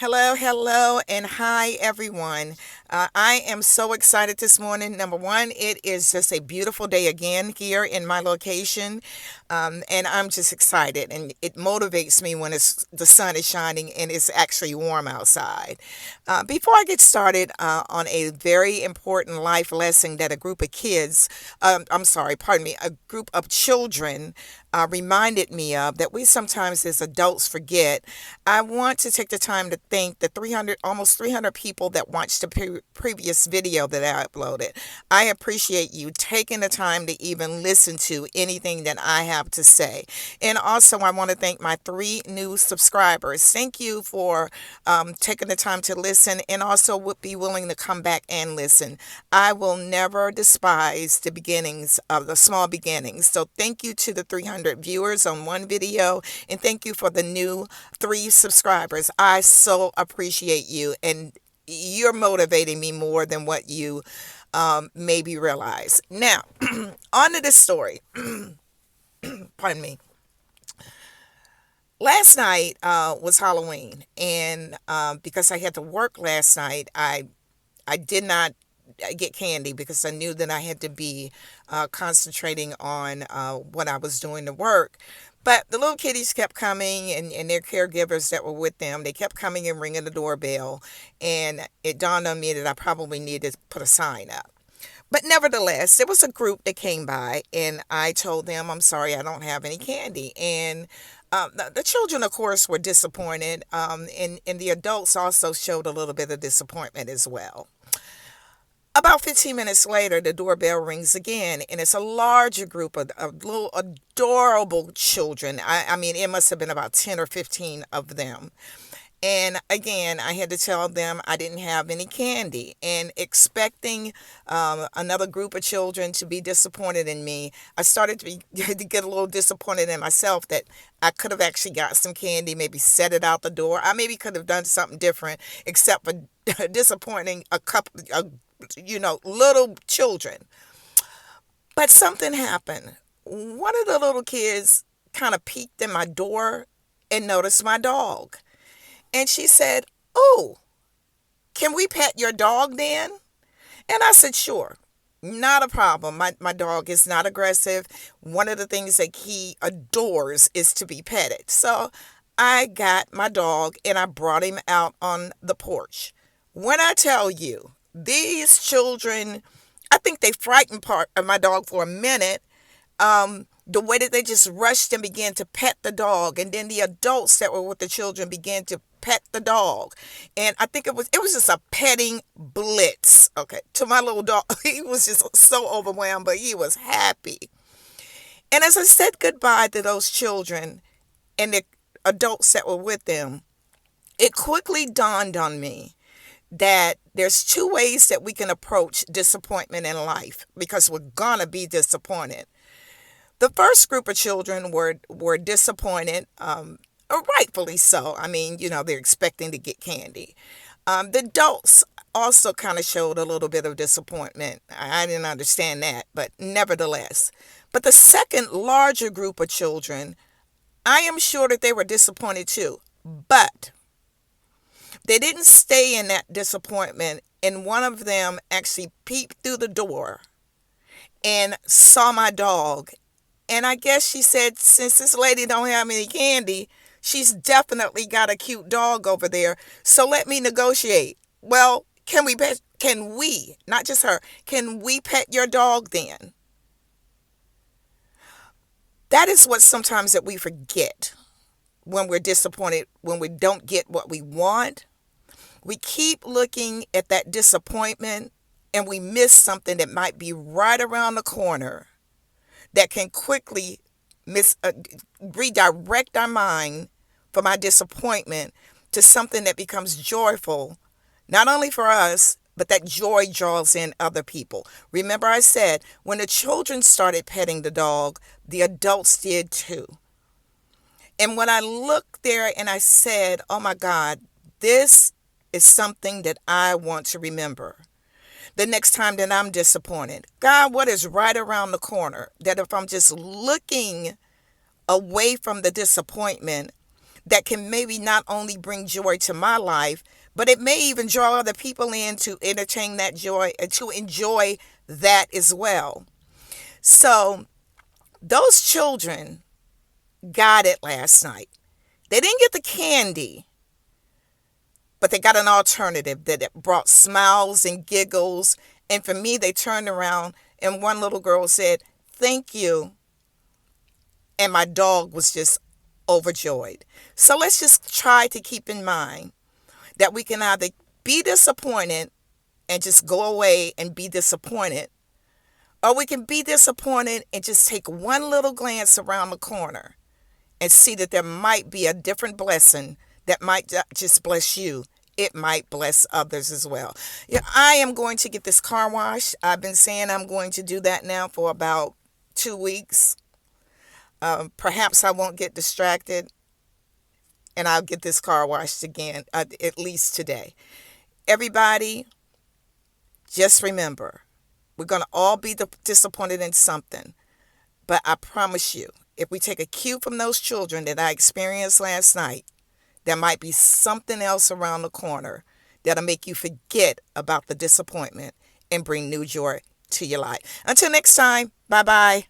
Hello, hello, and hi, everyone. I am so excited this morning. Number one, it is just a beautiful day again here in my location, and I'm just excited, and it motivates me when the sun is shining and it's actually warm outside. Before I get started on a very important life lesson that a group of kids, I'm sorry, pardon me, a group of children reminded me of that we sometimes as adults forget. I want to take the time to thank the almost 300 people that watched the previous video that I uploaded. I appreciate you taking the time to even listen to anything that I have to say. And also, I want to thank my 3 new subscribers. Thank you for taking the time to listen and also would be willing to come back and listen. I will never despise the beginnings of the small beginnings. So thank you to the 300 viewers on one video, and thank you for the new 3 subscribers. I so appreciate you, and you're motivating me more than what you maybe realize. Now, on to this story. Pardon me. Last night was Halloween, and because I had to work last night, I did not get candy because I knew that I had to be concentrating on what I was doing to work. But the little kitties kept coming, and their caregivers that were with them, they kept coming and ringing the doorbell. And it dawned on me that I probably needed to put a sign up. But nevertheless, there was a group that came by, and I told them, I'm sorry, I don't have any candy. And the children, of course, were disappointed, and the adults also showed a little bit of disappointment as well. About 15 minutes later, the doorbell rings again, and it's a larger group of little adorable children. I mean, it must have been about 10 or 15 of them. And again, I had to tell them I didn't have any candy, and expecting another group of children to be disappointed in me, I started to get a little disappointed in myself that I could have actually got some candy, maybe set it out the door. I maybe could have done something different, except for disappointing a couple, little children. But something happened. One of the little kids kind of peeked in my door and noticed my dog. And she said, "Oh, can we pet your dog then?" And I said, "Sure. Not a problem. My dog is not aggressive. One of the things that he adores is to be petted." So I got my dog and I brought him out on the porch. When I tell you, these children, I think they frightened part of my dog for a minute. The way that they just rushed and began to pet the dog, and then the adults that were with the children began to pet the dog, and I think it was just a petting blitz. Okay, to my little dog, he was just so overwhelmed, but he was happy. And as I said goodbye to those children and the adults that were with them, it quickly dawned on me that there's 2 ways that we can approach disappointment in life because we're gonna be disappointed. The first group of children were disappointed, rightfully so. I mean, they're expecting to get candy. The adults also kind of showed a little bit of disappointment. I didn't understand that, but nevertheless. But the second larger group of children, I am sure that they were disappointed too. But they didn't stay in that disappointment, and one of them actually peeped through the door and saw my dog. And I guess she said, since this lady don't have any candy, she's definitely got a cute dog over there. So let me negotiate. Well, not just her, can we pet your dog then? That is what sometimes that we forget when we're disappointed, when we don't get what we want. We keep looking at that disappointment and we miss something that might be right around the corner that can quickly redirect our mind from our disappointment to something that becomes joyful, not only for us, but that joy draws in other people. Remember, I said when the children started petting the dog, the adults did too. And when I looked there and I said, oh my God, this is something that I want to remember the next time that I'm disappointed. God, what is right around the corner? That if I'm just looking away from the disappointment, that can maybe not only bring joy to my life, but it may even draw other people in to entertain that joy and to enjoy that as well. So those children got it last night. They didn't get the candy, but they got an alternative that it brought smiles and giggles. And for me, they turned around and one little girl said, "Thank you." And my dog was just overjoyed. So let's just try to keep in mind that we can either be disappointed and just go away and be disappointed, or we can be disappointed and just take one little glance around the corner and see that there might be a different blessing that might not just bless you. It might bless others as well. Yeah, I am going to get this car washed. I've been saying I'm going to do that now for about 2 weeks. Perhaps I won't get distracted and I'll get this car washed again, at least today. Everybody, just remember, we're going to all be disappointed in something. But I promise you, if we take a cue from those children that I experienced last night, there might be something else around the corner that'll make you forget about the disappointment and bring new joy to your life. Until next time, bye-bye.